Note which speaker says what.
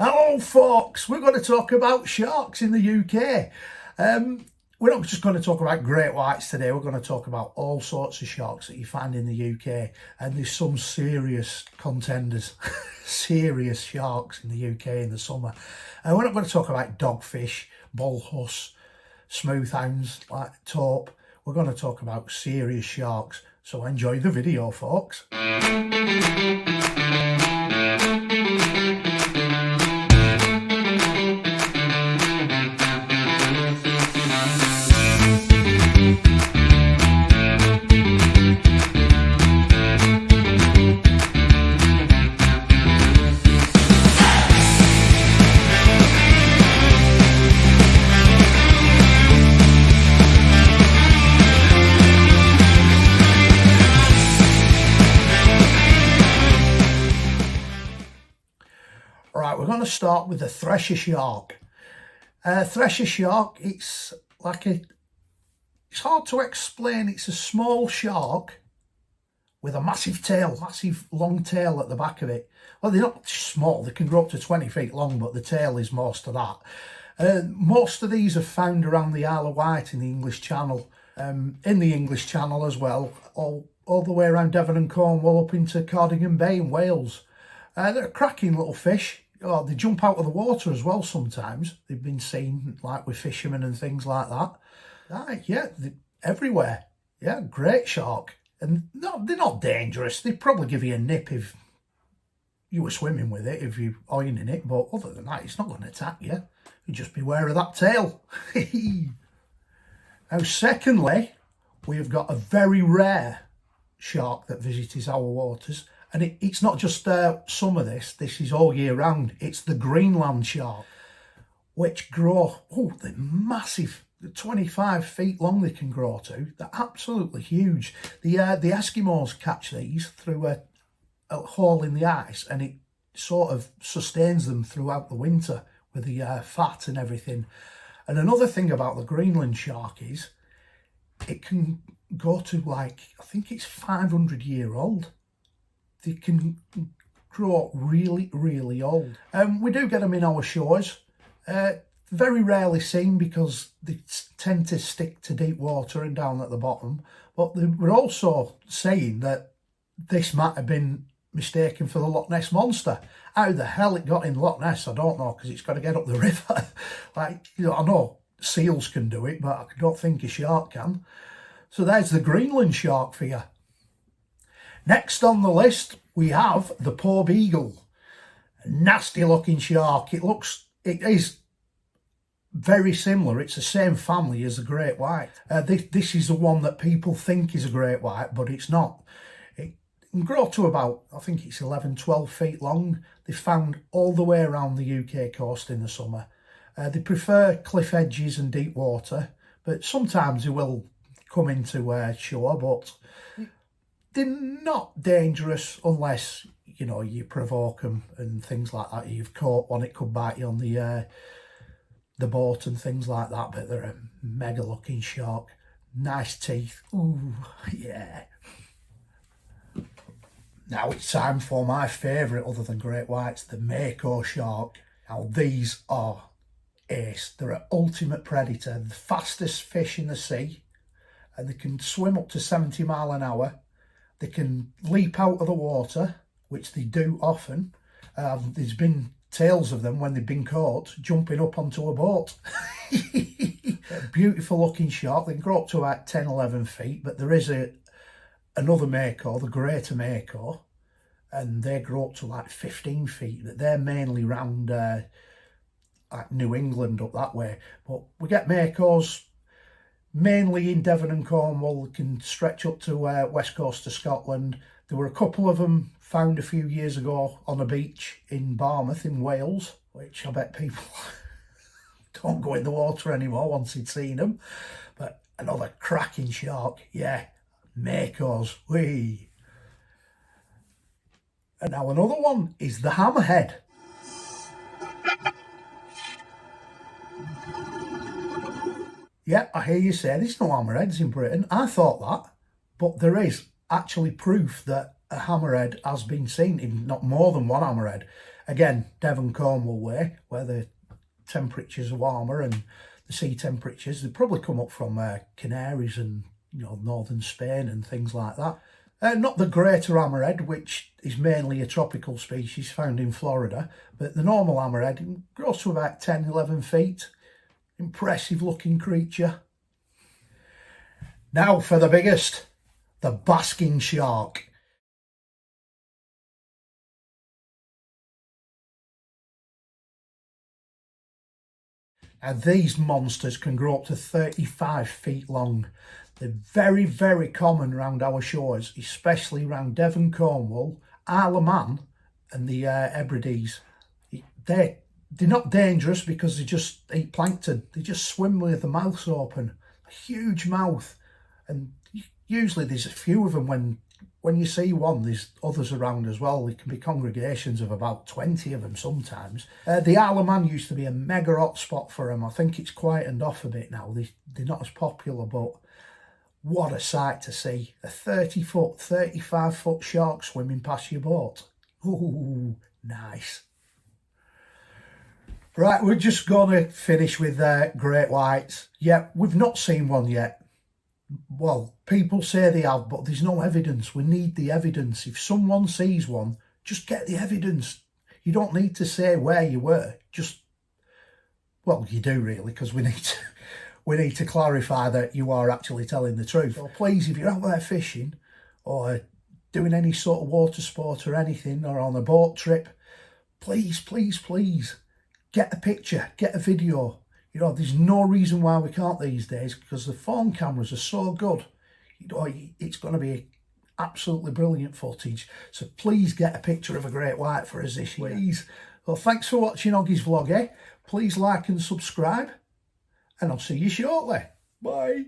Speaker 1: Hello folks, we're going to talk about sharks in the UK. We're not just going to talk about great whites today, we're going to talk about all sorts of sharks that you find in the UK, and there's some serious contenders, serious sharks in the UK in the summer. And we're not going to talk about dogfish, bullhuss, smoothhounds like taupe. We're going to talk about serious sharks, so enjoy the video folks. Right, we're going to start with the Thresh York. Thresh York, it's hard to explain. It's a small shark with a massive tail, massive long tail at the back of it. Well, they're not small, they can grow up to 20 feet long, but the tail is most of that. Most of these are found around the Isle of Wight in the English Channel, in the English Channel as well, all the way around Devon and Cornwall up into Cardigan Bay in Wales. They're a cracking little fish. Oh, they jump out of the water as well sometimes. They've been seen like with fishermen and things like that. Yeah, everywhere. Yeah, great shark. And no, they're not dangerous. They'd probably give you a nip if you were swimming with it, if you're oiling it. But other than that, it's not going to attack you. You just beware of that tail. Now, secondly, we've got a very rare shark that visits our waters. And it's not just summer, this is all year round. It's the Greenland Shark, which grow, they're massive. They're 25 feet long they can grow to. They're absolutely huge. The Eskimos catch these through a hole in the ice, and it sort of sustains them throughout the winter with the fat and everything. And another thing about the Greenland Shark is it can go to I think it's 500 years old. They can grow really, really old. We do get them in our shores. Very rarely seen because they tend to stick to deep water and down at the bottom. But we're also saying that this might have been mistaken for the Loch Ness Monster. How the hell it got in Loch Ness, I don't know, because it's got to get up the river. I know seals can do it, but I don't think a shark can. So there's the Greenland Shark for you. Next on the list, we have the poor beagle. A nasty looking shark. It is very similar. It's the same family as the great white. This is the one that people think is a great white, but it's not. It can grow to about, I think it's 11, 12 feet long. They're found all the way around the UK coast in the summer. They prefer cliff edges and deep water, but sometimes they will come into shore, but they're not dangerous unless, you provoke them and things like that. You've caught one, it could bite you on the boat and things like that, but they're a mega looking shark. Nice teeth. Ooh, yeah. Now it's time for my favourite other than great whites, the Mako shark. Now these are ace. They're an ultimate predator, the fastest fish in the sea, and they can swim up to 70 miles an hour. They can leap out of the water, which they do often. There's been tales of them when they've been caught jumping up onto a boat. A beautiful looking shark. They can grow up to about 10, 11 feet, but there is another Mako, the greater Mako, and they grow up to 15 feet. They're mainly round New England up that way. But we get Makos mainly in Devon and Cornwall. They can stretch up to west coast of Scotland. There were a couple of them found a few years ago on a beach in Barmouth in Wales, which I bet people don't go in the water anymore once they'd seen them. But another cracking shark, yeah, Makos, whee. And now another one is the Hammerhead. Yeah, I hear you say there's no hammerheads in Britain. I thought that, but there is actually proof that a hammerhead has been seen, in not more than one hammerhead. Again, Devon Cornwall way, where the temperatures are warmer and the sea temperatures, they probably come up from Canaries and northern Spain and things like that. Not the greater hammerhead, which is mainly a tropical species found in Florida, but the normal hammerhead grows to about 10-11 feet. Impressive looking creature. Now for the biggest, the Basking Shark. And these monsters can grow up to 35 feet long. They're very, very common around our shores, especially around Devon, Cornwall, Isle of Man and the Hebrides. They're not dangerous because they just eat plankton. They just swim with their mouths open. A huge mouth. And usually there's a few of them. When you see one, there's others around as well. There can be congregations of about 20 of them sometimes. The Isle of Man used to be a mega hot spot for them. I think it's quietened off a bit now. They're not as popular, but what a sight to see. A 30-foot, 35-foot shark swimming past your boat. Ooh, nice. Right, we're just going to finish with great whites. Yeah, we've not seen one yet. Well, people say they have, but there's no evidence. We need the evidence. If someone sees one, just get the evidence. You don't need to say where you were. Well, you do really, because we need to clarify that you are actually telling the truth. So please, if you're out there fishing or doing any sort of water sport or anything, or on a boat trip, please, please, please get a picture, get a video. There's no reason why we can't these days, because the phone cameras are so good. It's going to be absolutely brilliant footage. So please get a picture of a great white for us this year. Please. Well, thanks for watching Oggy's vlog, eh? Please like and subscribe, and I'll see you shortly. Bye.